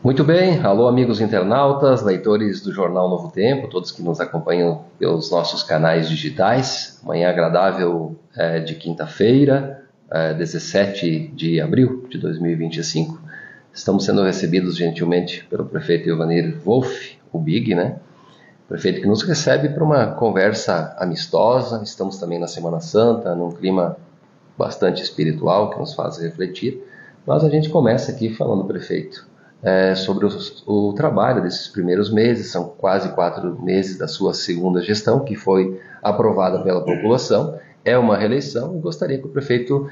Muito bem, alô amigos internautas, leitores do Jornal Novo Tempo, todos que nos acompanham pelos nossos canais digitais. Manhã agradável de quinta-feira, 17 de abril de 2025. Estamos sendo recebidos gentilmente pelo prefeito Ilvanir Wolff, o Big, né? Prefeito que nos recebe para uma conversa amistosa. Estamos também na Semana Santa, num clima bastante espiritual que nos faz refletir. Mas a gente começa aqui falando, prefeito, sobre o trabalho desses primeiros meses. São quase 4 meses da sua segunda gestão, que foi aprovada pela população. É uma reeleição e gostaria que o prefeito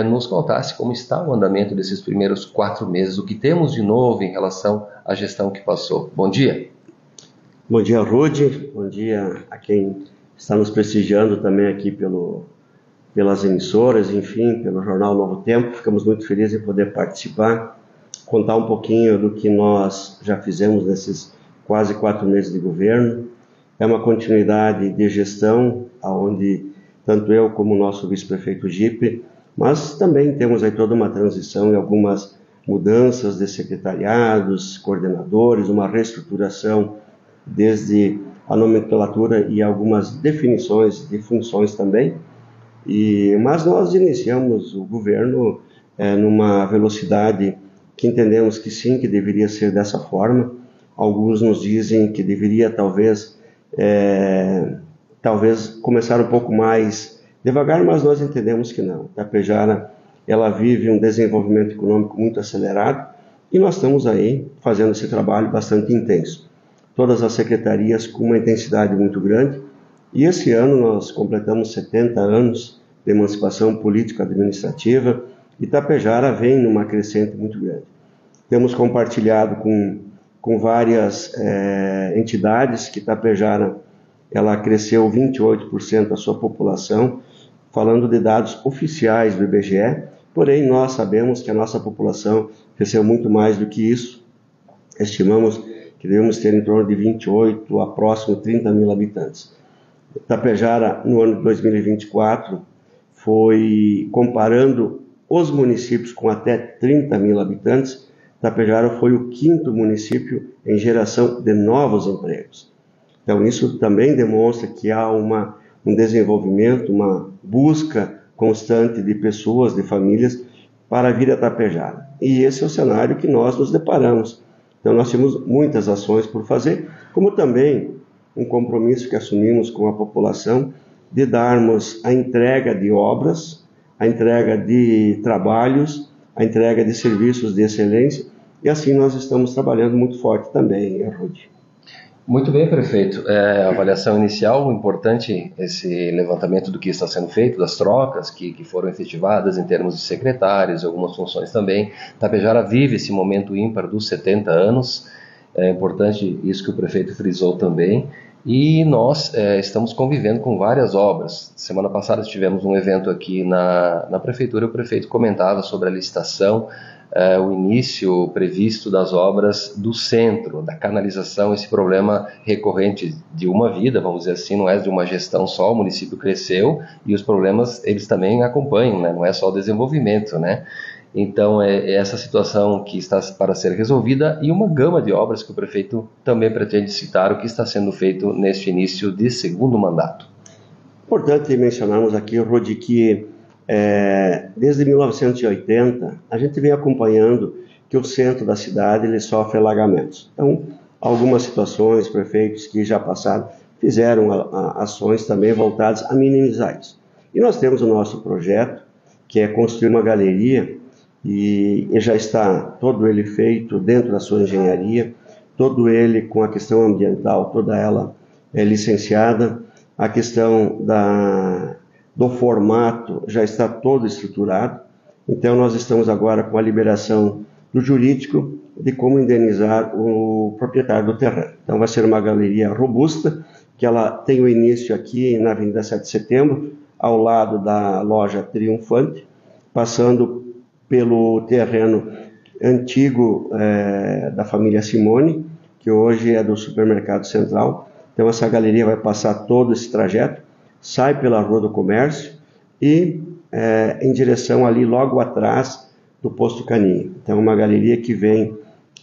nos contasse como está o andamento desses primeiros 4 meses, o que temos de novo em relação à gestão que passou. Bom dia. Bom dia, Rude. Bom dia a quem está nos prestigiando também aqui pelas emissoras, enfim, pelo Jornal Novo Tempo. Ficamos muito felizes em poder participar, contar um pouquinho do que nós já fizemos nesses quase 4 meses de governo. É uma continuidade de gestão, onde tanto eu como o nosso vice-prefeito Gipe, mas também temos aí toda uma transição e algumas mudanças de secretariados, coordenadores, uma reestruturação desde a nomenclatura e algumas definições de funções também. Mas nós iniciamos o governo numa velocidade que entendemos que sim, que deveria ser dessa forma. Alguns nos dizem que deveria talvez começar um pouco mais devagar, mas nós entendemos que não. Tapejara, ela vive um desenvolvimento econômico muito acelerado e nós estamos aí fazendo esse trabalho bastante intenso. Todas as secretarias com uma intensidade muito grande, e esse ano nós completamos 70 anos de emancipação político-administrativa e Tapejara vem numa crescente muito grande. Temos compartilhado com várias entidades que Tapejara ela cresceu 28% a sua população, falando de dados oficiais do IBGE, porém nós sabemos que a nossa população cresceu muito mais do que isso. Estimamos que devemos ter em torno de 28 a próximo 30 mil habitantes. Tapejara, no ano de 2024, foi, comparando os municípios com até 30 mil habitantes, Tapejara foi o 5º município em geração de novos empregos. Então, isso também demonstra que há um desenvolvimento, uma busca constante de pessoas, de famílias, para vir a Tapejara. E esse é o cenário que nós nos deparamos. Então, nós temos muitas ações por fazer, como também um compromisso que assumimos com a população de darmos a entrega de obras, a entrega de trabalhos, a entrega de serviços de excelência, e assim nós estamos trabalhando muito forte também, Rude. Muito bem, prefeito. A avaliação inicial, importante esse levantamento do que está sendo feito, das trocas que foram efetivadas em termos de secretários, algumas funções também. Tapejara vive esse momento ímpar dos 70 anos, é importante isso que o prefeito frisou também, e nós estamos convivendo com várias obras. Semana passada tivemos um evento aqui na prefeitura, o prefeito comentava sobre a licitação, o início previsto das obras do centro, da canalização, esse problema recorrente de uma vida, vamos dizer assim, não é de uma gestão só, o município cresceu e os problemas eles também acompanham, né? Não é só o desenvolvimento, né? Então é essa situação que está para ser resolvida e uma gama de obras que o prefeito também pretende citar o que está sendo feito neste início de segundo mandato. Importante mencionarmos aqui, Rodi, que desde 1980 a gente vem acompanhando que o centro da cidade ele sofre alagamentos. Então, algumas situações, prefeitos que já passaram fizeram ações também voltadas a minimizar isso. E nós temos o nosso projeto, que é construir uma galeria, e já está todo ele feito dentro da sua engenharia, todo ele com a questão ambiental, toda ela licenciada, a questão do formato já está todo estruturado. Então nós estamos agora com a liberação do jurídico de como indenizar o proprietário do terreno. Então vai ser uma galeria robusta, que ela tem o início aqui na Avenida 7 de Setembro, ao lado da loja Triunfante, passando pelo terreno antigo da família Simone, que hoje é do Supermercado Central. Então essa galeria vai passar todo esse trajeto, sai pela Rua do Comércio e em direção ali logo atrás do Posto Caninha. Então uma galeria que vem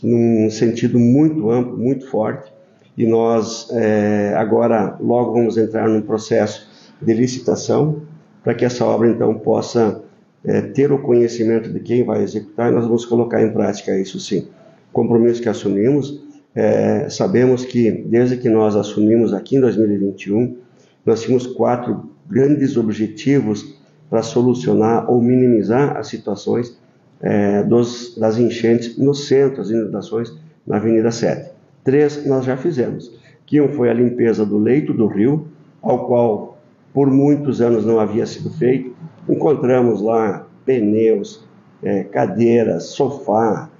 num sentido muito amplo, muito forte, e nós agora logo vamos entrar num processo de licitação para que essa obra então possa ter o conhecimento de quem vai executar, e nós vamos colocar em prática isso sim. Compromisso que assumimos, sabemos que desde que nós assumimos aqui em 2021, nós tínhamos 4 grandes objetivos para solucionar ou minimizar as situações das enchentes no centro, as inundações na Avenida 7. 3 nós já fizemos, que um foi a limpeza do leito do rio, ao qual por muitos anos não havia sido feito. Encontramos lá pneus, cadeiras, sofá,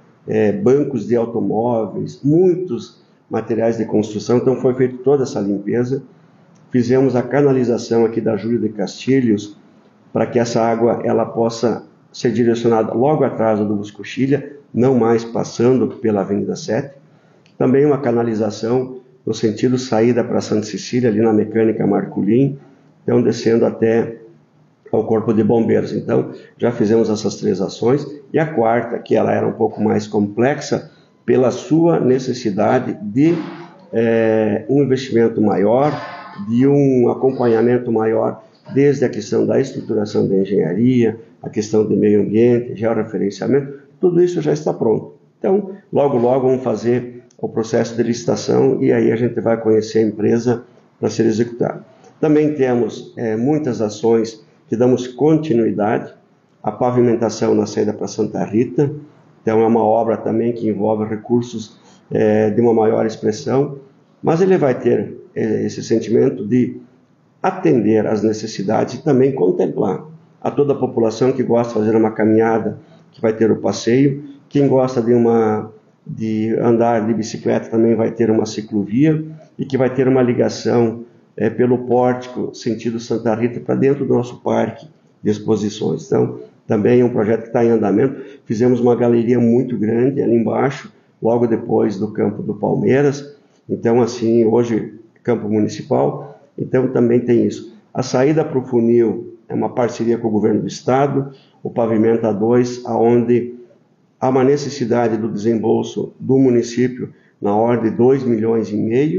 bancos de automóveis, muitos materiais de construção, então foi feita toda essa limpeza. Fizemos a canalização aqui da Júlio de Castilhos, para que essa água ela possa ser direcionada logo atrás do Buscochilha, não mais passando pela Avenida 7. Também uma canalização no sentido saída para Santa Cecília, ali na Mecânica Marculin, então descendo até ao Corpo de Bombeiros. Então, já fizemos essas 3 ações. E a quarta, que ela era um pouco mais complexa, pela sua necessidade de um investimento maior, de um acompanhamento maior, desde a questão da estruturação da engenharia, a questão do meio ambiente, georreferenciamento, tudo isso já está pronto. Então, logo, logo vamos fazer o processo de licitação e aí a gente vai conhecer a empresa para ser executada. Também temos muitas ações que damos continuidade, a pavimentação na saída para Santa Rita, então é uma obra também que envolve recursos de uma maior expressão, mas ele vai ter esse sentimento de atender às necessidades e também contemplar a toda a população que gosta de fazer uma caminhada, que vai ter o passeio, quem gosta de andar de bicicleta também vai ter uma ciclovia e que vai ter uma ligação pelo pórtico sentido Santa Rita para dentro do nosso parque de exposições. Então, também é um projeto que está em andamento. Fizemos uma galeria muito grande ali embaixo, logo depois do campo do Palmeiras. Então, assim, hoje, campo municipal, então também tem isso. A saída para o funil é uma parceria com o governo do estado, o pavimento A2, onde há uma necessidade do desembolso do município na ordem de 2,5 milhões.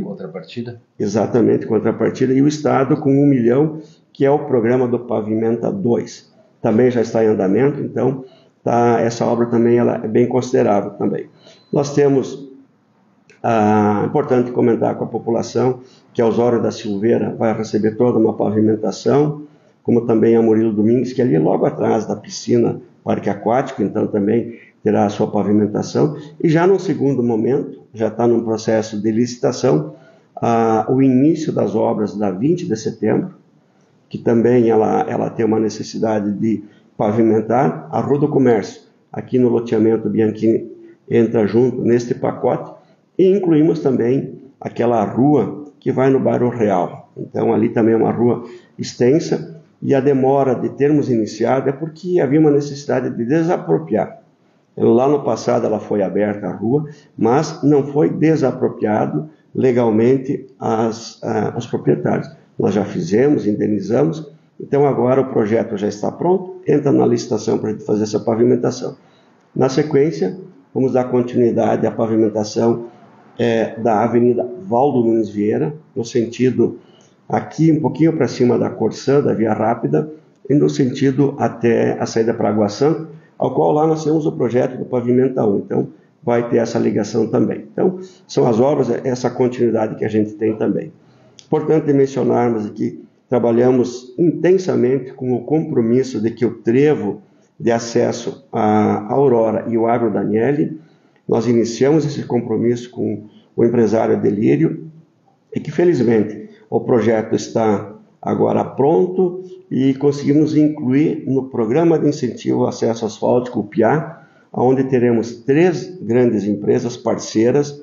Contrapartida? Exatamente, contrapartida. E o estado com 1 milhão, que é o programa do pavimento A2. Também já está em andamento, então essa obra também ela é bem considerável também. Nós temos, importante comentar com a população, que a Osório da Silveira vai receber toda uma pavimentação, como também a Murilo Domingues, que é ali logo atrás da piscina Parque Aquático, então também terá a sua pavimentação. E já no segundo momento, já está num processo de licitação, o início das obras da 20 de setembro, que também ela tem uma necessidade de pavimentar a Rua do Comércio. Aqui no loteamento Bianchini entra junto neste pacote, e incluímos também aquela rua que vai no Bairro Real. Então ali também é uma rua extensa, e a demora de termos iniciado é porque havia uma necessidade de desapropriar. Lá no passado ela foi aberta a rua, mas não foi desapropriado legalmente aos proprietários. Nós já fizemos, indenizamos, então agora o projeto já está pronto, entra na licitação para a gente fazer essa pavimentação. Na sequência, vamos dar continuidade à pavimentação da Avenida Valdo Nunes Vieira, no sentido aqui um pouquinho para cima da Corsã, da Via Rápida, e no sentido até a saída para Água Santa, ao qual lá nós temos o projeto do Pavimenta 1, então vai ter essa ligação também. Então, são as obras, essa continuidade que a gente tem também. Importante mencionarmos que trabalhamos intensamente com o compromisso de que o trevo de acesso à Aurora e o Agro Daniele, nós iniciamos esse compromisso com o empresário Delírio, e que felizmente o projeto está agora pronto e conseguimos incluir no Programa de Incentivo ao Acesso Asfáltico, o PIA, onde teremos 3 grandes empresas parceiras,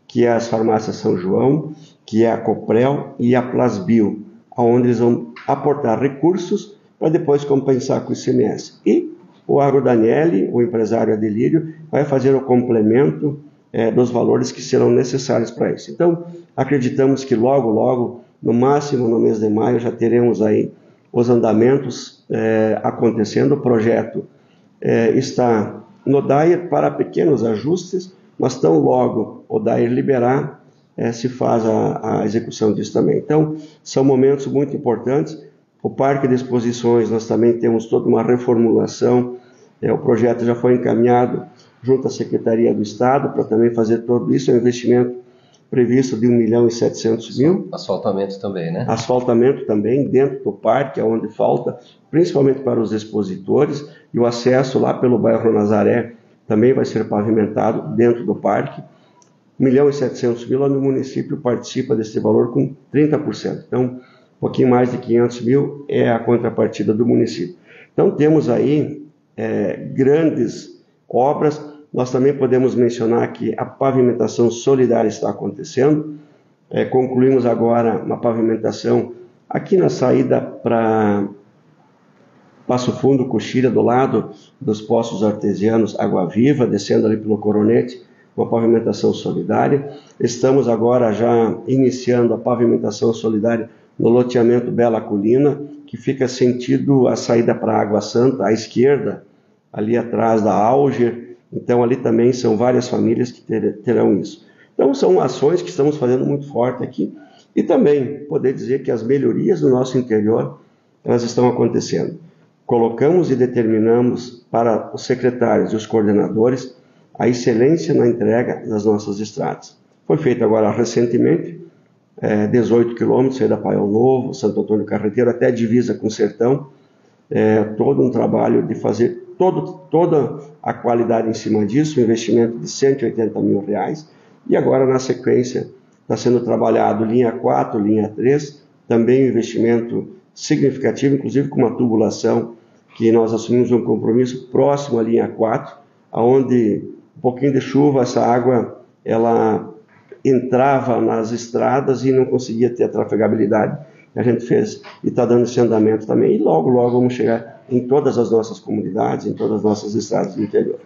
que é as Farmácias São João, que é a Coprel e a Plasbio, onde eles vão aportar recursos para depois compensar com o ICMS. E o Agro Daniele, o empresário Adelírio, vai fazer o complemento dos valores que serão necessários para isso. Então, acreditamos que logo, logo, no máximo no mês de maio, já teremos aí os andamentos acontecendo. O projeto está no DAIR para pequenos ajustes, mas tão logo o DAER liberar, se faz a execução disso também. Então, são momentos muito importantes. O Parque de Exposições, nós também temos toda uma reformulação, o projeto já foi encaminhado junto à Secretaria do Estado para também fazer tudo isso, é um investimento previsto de 1.700.000. Asfaltamento também, né? Asfaltamento também dentro do parque, onde falta, principalmente para os expositores, e o acesso lá pelo bairro Nazaré também vai ser pavimentado dentro do parque. 1.700.000, onde o município participa desse valor com 30%. Então, um pouquinho mais de 500.000 é a contrapartida do município. Então, temos aí grandes obras. Nós também podemos mencionar que a pavimentação solidária está acontecendo. Concluímos agora uma pavimentação aqui na saída para Passo Fundo, Coxilha, do lado dos Poços Artesianos Água Viva, descendo ali pelo Coronete, uma pavimentação solidária. Estamos agora já iniciando a pavimentação solidária no loteamento Bela Colina, que fica sentido a saída para a Água Santa, à esquerda, ali atrás da Alger. Então, ali também são várias famílias que terão isso. Então, são ações que estamos fazendo muito forte aqui. E também poder dizer que as melhorias do nosso interior, elas estão acontecendo. Colocamos e determinamos para os secretários e os coordenadores a excelência na entrega das nossas estradas. Foi feito agora recentemente, 18 quilômetros, saída Paiol Novo, Santo Antônio Carreteiro, até a divisa com o Sertão, todo um trabalho de fazer toda a qualidade em cima disso, um investimento de R$180 mil, e agora na sequência está sendo trabalhado linha 4, linha 3, também um investimento significativo, inclusive com uma tubulação que nós assumimos um compromisso próximo à linha 4, onde um pouquinho de chuva, essa água ela entrava nas estradas e não conseguia ter a trafegabilidade. A gente fez e está dando esse andamento também. E logo, logo vamos chegar em todas as nossas comunidades, em todas as nossas estradas do interior.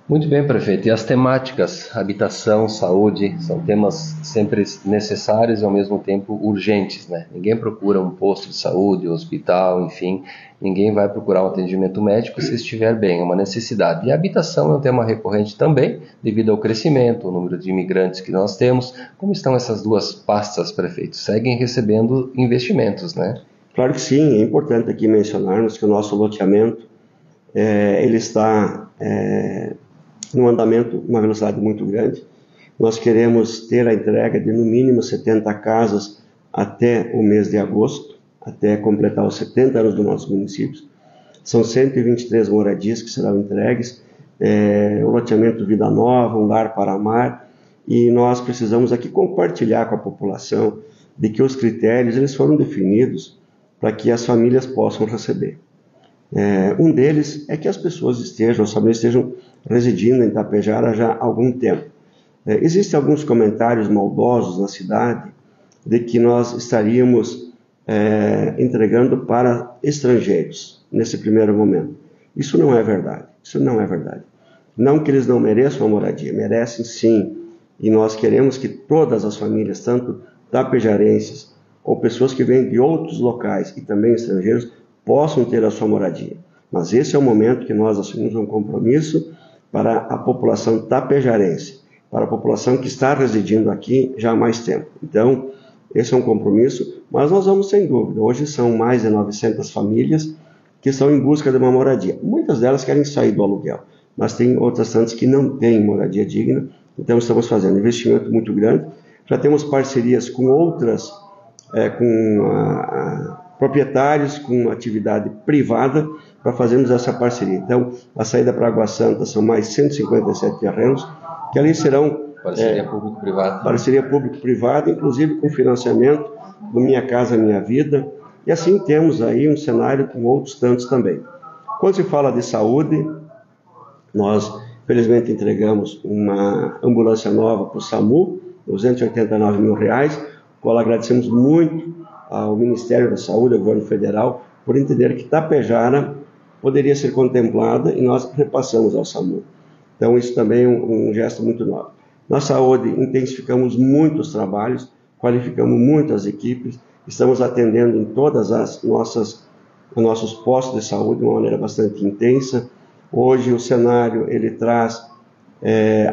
Muito bem, prefeito. E as temáticas, habitação, saúde, são temas sempre necessários e ao mesmo tempo urgentes, né? Ninguém procura um posto de saúde, hospital, enfim, ninguém vai procurar um atendimento médico se estiver bem, é uma necessidade. E a habitação é um tema recorrente também, devido ao crescimento, o número de imigrantes que nós temos. Como estão essas duas pastas, prefeito? Seguem recebendo investimentos, né? Claro que sim, é importante aqui mencionarmos que o nosso loteamento, ele está num andamento, uma velocidade muito grande. Nós queremos ter a entrega de no mínimo 70 casas até o mês de agosto, até completar os 70 anos dos nossos municípios. São 123 moradias que serão entregues, o loteamento Vida Nova, um lar para amar, e nós precisamos aqui compartilhar com a população de que os critérios eles foram definidos para que as famílias possam receber. Um deles é que as pessoas estejam residindo em Tapejara já há algum tempo. Existem alguns comentários maldosos na cidade de que nós estaríamos entregando para estrangeiros nesse primeiro momento. Isso não é verdade. Isso não é verdade. Não que eles não mereçam a moradia, merecem sim. E nós queremos que todas as famílias, tanto tapejarenses ou pessoas que vêm de outros locais e também estrangeiros, possam ter a sua moradia. Mas esse é o momento que nós assumimos um compromisso para a população tapejarense, para a população que está residindo aqui já há mais tempo. Então, esse é um compromisso, mas nós vamos sem dúvida. Hoje são mais de 900 famílias que estão em busca de uma moradia. Muitas delas querem sair do aluguel, mas tem outras tantas que não têm moradia digna. Então, estamos fazendo um investimento muito grande. Já temos parcerias com outras, proprietários com atividade privada para fazermos essa parceria. Então, a saída para Água Santa são mais 157 terrenos, que ali serão... Parceria público-privada. Parceria público-privada, inclusive com financiamento do Minha Casa Minha Vida. E assim temos aí um cenário com outros tantos também. Quando se fala de saúde, nós, felizmente, entregamos uma ambulância nova para o SAMU, R$289 mil, qual agradecemos muito ao Ministério da Saúde, ao Governo Federal, por entender que Tapejara poderia ser contemplada e nós repassamos ao SAMU. Então, isso também é um gesto muito nobre. Na saúde, intensificamos muitos trabalhos, qualificamos muitas equipes, estamos atendendo em todas os nossos postos de saúde de uma maneira bastante intensa. Hoje, o cenário ele traz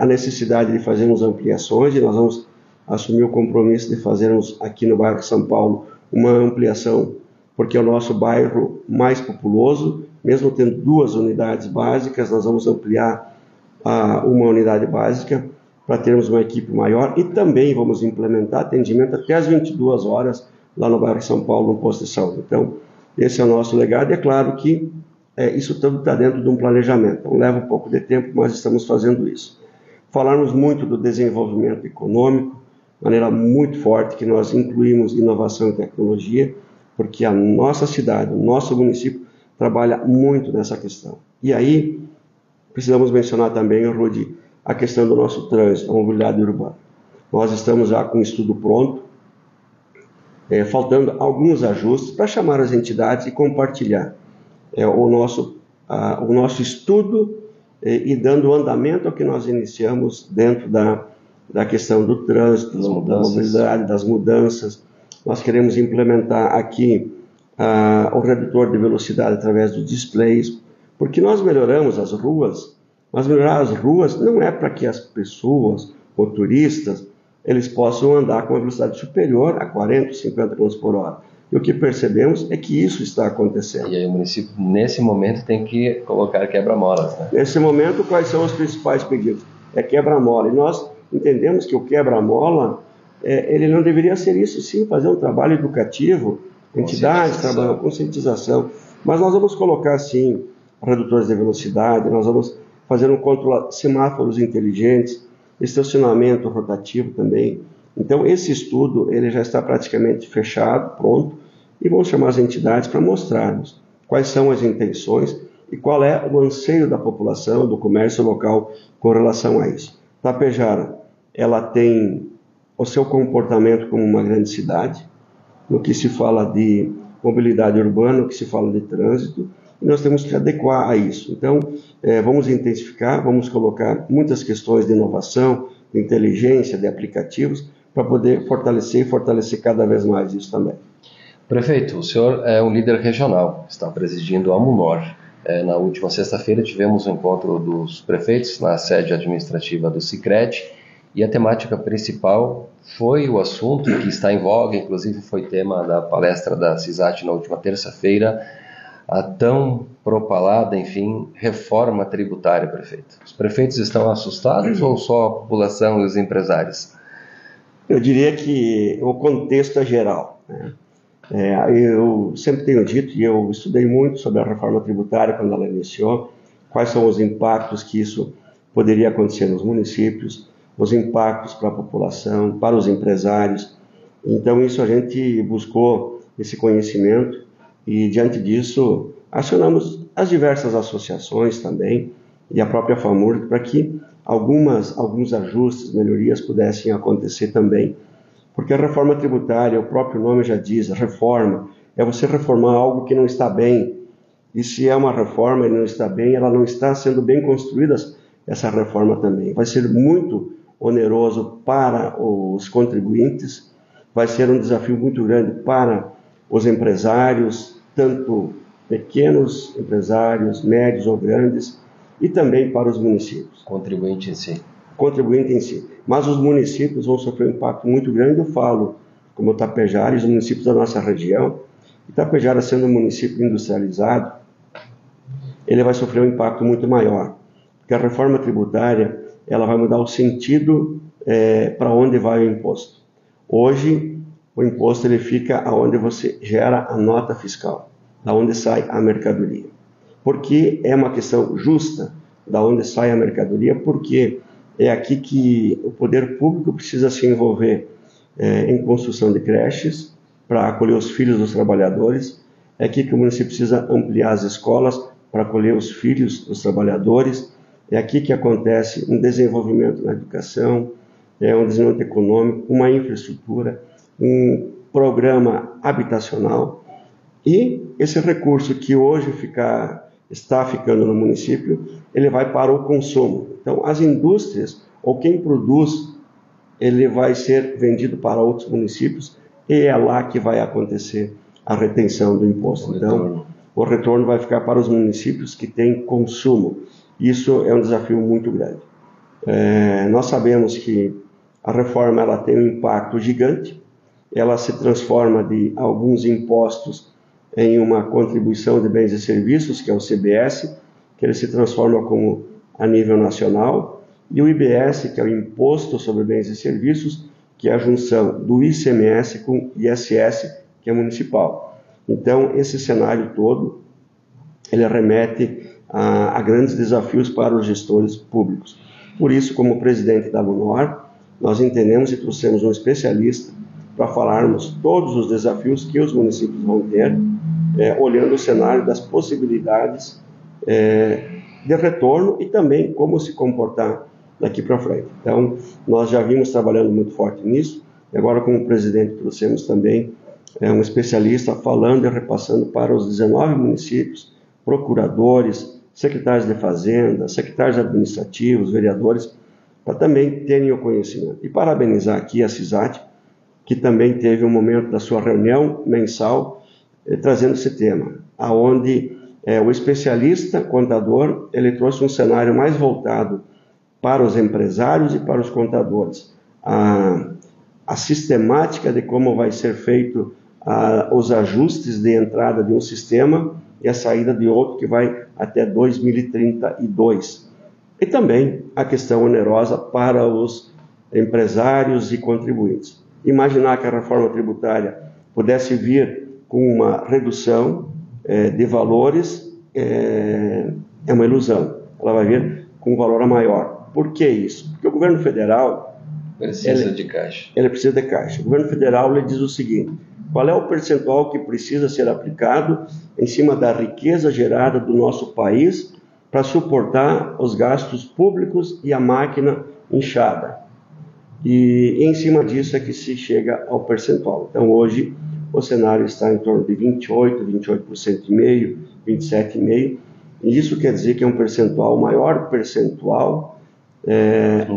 a necessidade de fazermos ampliações, e nós vamos assumir o compromisso de fazermos aqui no bairro de São Paulo uma ampliação, porque é o nosso bairro mais populoso, mesmo tendo 2 unidades básicas, nós vamos ampliar uma unidade básica para termos uma equipe maior, e também vamos implementar atendimento até às 22 horas lá no bairro de São Paulo, no posto de saúde. Então, esse é o nosso legado, e é claro que isso tudo está dentro de um planejamento, então leva um pouco de tempo, mas estamos fazendo isso. Falarmos muito do desenvolvimento econômico, de maneira muito forte, que nós incluímos inovação e tecnologia, porque a nossa cidade, o nosso município, trabalha muito nessa questão. E aí, precisamos mencionar também, Rudy, a questão do nosso trânsito, a mobilidade urbana. Nós estamos já com o estudo pronto, faltando alguns ajustes para chamar as entidades e compartilhar o nosso estudo e dando andamento ao que nós iniciamos dentro da questão do trânsito, da mobilidade, das mudanças. Nós queremos implementar aqui o redutor de velocidade através dos displays, porque nós melhoramos as ruas, mas melhorar as ruas não é para que as pessoas, motoristas, eles possam andar com uma velocidade superior a 40, 50 km por hora. E o que percebemos é que isso está acontecendo. E aí o município, nesse momento, tem que colocar quebra-molas, né? Nesse momento, quais são os principais pedidos? É quebra-mola. E nós entendemos que o quebra-mola, ele não deveria ser isso, sim, fazer um trabalho educativo, entidades trabalham com conscientização. Mas nós vamos colocar, sim, redutores de velocidade, nós vamos fazer um controle, semáforos inteligentes, estacionamento rotativo também. Então, esse estudo ele já está praticamente fechado, pronto, e vamos chamar as entidades para mostrarmos quais são as intenções e qual é o anseio da população, do comércio local com relação a isso. Tapejara, ela tem o seu comportamento como uma grande cidade, no que se fala de mobilidade urbana, no que se fala de trânsito, e nós temos que adequar a isso. Então, vamos intensificar, vamos colocar muitas questões de inovação, de inteligência, de aplicativos, para poder fortalecer cada vez mais isso também. Prefeito, o senhor é um líder regional, está presidindo a MUNOR. Na última sexta-feira tivemos um encontro dos prefeitos na sede administrativa do Sicredi, e a temática principal foi o assunto que está em voga, inclusive foi tema da palestra da CISAT na última terça-feira, a tão propalada, enfim, reforma tributária, prefeito. Os prefeitos estão assustados ou só a população e os empresários? Eu diria que o contexto é geral, né? Eu sempre tenho dito, e eu estudei muito sobre a reforma tributária quando ela iniciou, quais são os impactos que isso poderia acontecer nos municípios, os impactos para a população, para os empresários. Então, isso a gente buscou esse conhecimento e, diante disso, acionamos as diversas associações também e a própria FAMURG para que alguns ajustes, melhorias pudessem acontecer também. Porque a reforma tributária, o próprio nome já diz, reforma, é você reformar algo que não está bem. E se é uma reforma e não está bem, ela não está sendo bem construída, essa reforma também. Vai ser muito oneroso para os contribuintes, vai ser um desafio muito grande para os empresários, tanto pequenos empresários, médios ou grandes, e também para os municípios. Contribuinte em si. Contribuinte em si. Mas os municípios vão sofrer um impacto muito grande, eu falo, como Tapejara e os municípios da nossa região. E Tapejara, sendo um município industrializado, ele vai sofrer um impacto muito maior. Porque a reforma tributária, ela vai mudar o sentido para onde vai o imposto. Hoje, o imposto ele fica aonde você gera a nota fiscal, da onde sai a mercadoria. Porque é uma questão justa, da onde sai a mercadoria, porque é aqui que o poder público precisa se envolver em construção de creches para acolher os filhos dos trabalhadores, é aqui que o município precisa ampliar as escolas para acolher os filhos dos trabalhadores, é aqui que acontece um desenvolvimento na educação, um desenvolvimento econômico, uma infraestrutura, um programa habitacional, e esse recurso que hoje está ficando no município, ele vai para o consumo. Então, as indústrias, ou quem produz, ele vai ser vendido para outros municípios, e é lá que vai acontecer a retenção do imposto. Então, o retorno vai ficar para os municípios que têm consumo. Isso é um desafio muito grande. Nós sabemos que a reforma ela tem um impacto gigante, ela se transforma de alguns impostos em uma contribuição de bens e serviços, que é o CBS, que ele se transforma como a nível nacional, e o IBS, que é o Imposto sobre Bens e Serviços, que é a junção do ICMS com o ISS, que é municipal. Então, esse cenário todo, ele remete a grandes desafios para os gestores públicos. Por isso, como presidente da LUNOR, nós entendemos e trouxemos um especialista para falarmos todos os desafios que os municípios vão ter, olhando o cenário das possibilidades de retorno e também como se comportar daqui para frente. Então, nós já vimos trabalhando muito forte nisso, e agora como presidente trouxemos também um especialista falando e repassando para os 19 municípios, procuradores, secretários de Fazenda, secretários administrativos, vereadores, para também terem o conhecimento. E parabenizar aqui a CISAT, que também teve um momento da sua reunião mensal trazendo esse tema, aonde o especialista contador ele trouxe um cenário mais voltado para os empresários e para os contadores. A sistemática de como vai ser feito os ajustes de entrada de um sistema e a saída de outro que vai até 2032. E também a questão onerosa para os empresários e contribuintes. Imaginar que a reforma tributária pudesse vir com uma redução de valores é uma ilusão. Ela vai vir com um valor maior. Por que isso? Porque o governo federal precisa de caixa. Ele precisa de caixa. O governo federal ele diz o seguinte: qual é o percentual que precisa ser aplicado em cima da riqueza gerada do nosso país para suportar os gastos públicos e a máquina inchada? E em cima disso é que se chega ao percentual. Então hoje o cenário está em torno de 28,5%, 27,5%, e isso quer dizer que é um percentual, o maior percentual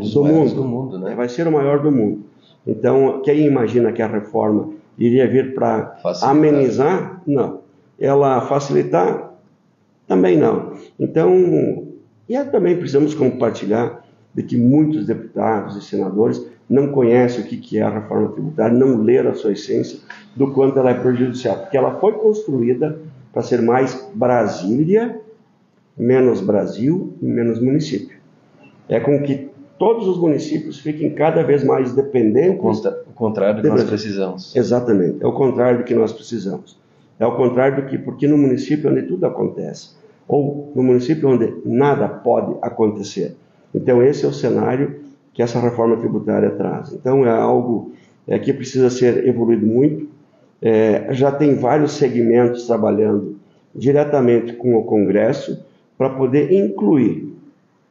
do mundo, né? Vai ser o maior do mundo. Então, quem imagina que a reforma iria vir para amenizar? Não. Ela facilitar? Também não. Então, também precisamos compartilhar de que muitos deputados e senadores não conhecem o que é a reforma tributária, não leram a sua essência, do quanto ela é prejudicial, porque ela foi construída para ser mais Brasília, menos Brasil e menos município. É com que todos os municípios fiquem cada vez mais dependentes. O contrário do que nós precisamos. Exatamente, é o contrário do que nós precisamos. É o contrário do que, porque no município onde tudo acontece, ou no município onde nada pode acontecer. Então esse é o cenário que essa reforma tributária traz. Então é algo que precisa ser evoluído muito. Já tem vários segmentos trabalhando diretamente com o Congresso para poder incluir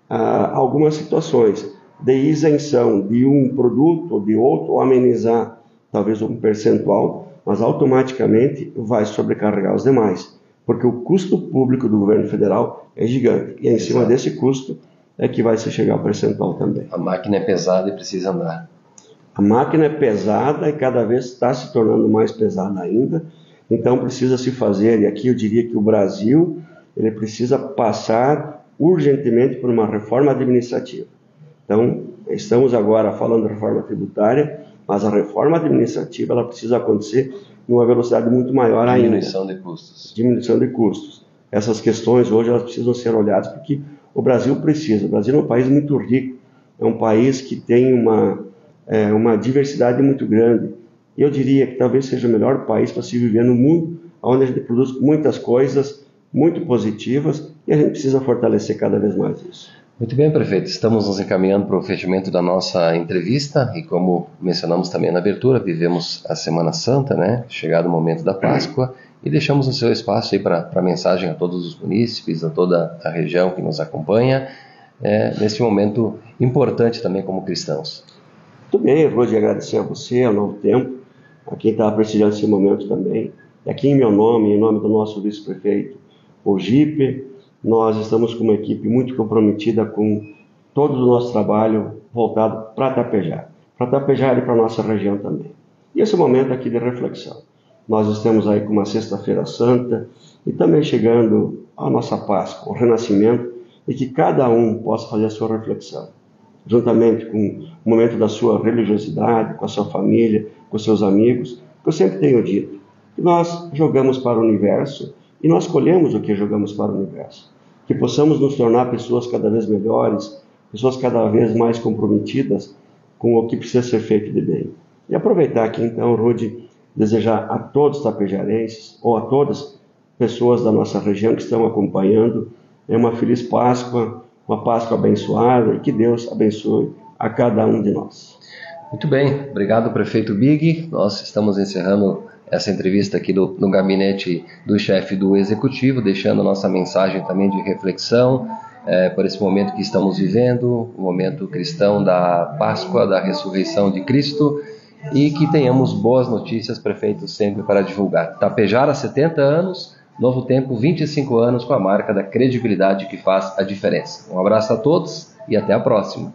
algumas situações de isenção de um produto ou de outro, ou amenizar talvez um percentual, mas automaticamente vai sobrecarregar os demais, porque o custo público do governo federal é gigante, e em cima desse custo é que vai se chegar ao percentual também. A máquina é pesada e precisa andar. A máquina é pesada e cada vez está se tornando mais pesada ainda, então precisa se fazer, e aqui eu diria que o Brasil ele precisa passar urgentemente por uma reforma administrativa. Então, estamos agora falando de reforma tributária, mas a reforma administrativa ela precisa acontecer numa velocidade muito maior ainda. Diminuição de custos. Diminuição de custos. Essas questões hoje elas precisam ser olhadas porque o Brasil precisa. O Brasil é um país muito rico, é um país que tem uma diversidade muito grande. E eu diria que talvez seja o melhor país para se viver no mundo, onde a gente produz muitas coisas muito positivas e a gente precisa fortalecer cada vez mais isso. Muito bem, prefeito. Estamos nos encaminhando para o fechamento da nossa entrevista e, como mencionamos também na abertura, vivemos a Semana Santa, né? Chegado o momento da Páscoa, e deixamos o seu espaço aí para a mensagem a todos os munícipes, a toda a região que nos acompanha, nesse momento importante também como cristãos. Muito bem, eu vou agradecer a você, ao Novo Tempo, a quem está prestigiando esse momento também. E aqui em meu nome, em nome do nosso vice-prefeito, o Gipe, nós estamos com uma equipe muito comprometida com todo o nosso trabalho voltado para Tapejara e para a nossa região também. E esse momento aqui de reflexão. Nós estamos aí com uma Sexta-feira Santa e também chegando a nossa Páscoa, o Renascimento, e que cada um possa fazer a sua reflexão. juntamente com o momento da sua religiosidade, com a sua família, com os seus amigos, que eu sempre tenho dito, que nós jogamos para o universo e nós colhemos o que jogamos para o universo. Que possamos nos tornar pessoas cada vez melhores, pessoas cada vez mais comprometidas com o que precisa ser feito de bem. E aproveitar aqui então, Rude, desejar a todos os tapejarenses, ou a todas as pessoas da nossa região que estão acompanhando, uma feliz Páscoa, uma Páscoa abençoada, e que Deus abençoe a cada um de nós. Muito bem, obrigado, prefeito Big. Nós estamos encerrando essa entrevista aqui no gabinete do chefe do Executivo, deixando a nossa mensagem também de reflexão por esse momento que estamos vivendo, o momento cristão da Páscoa, da ressurreição de Cristo, e que tenhamos boas notícias, prefeito, sempre para divulgar. Tapejara, 70 anos, Novo Tempo, 25 anos, com a marca da credibilidade que faz a diferença. Um abraço a todos e até a próxima.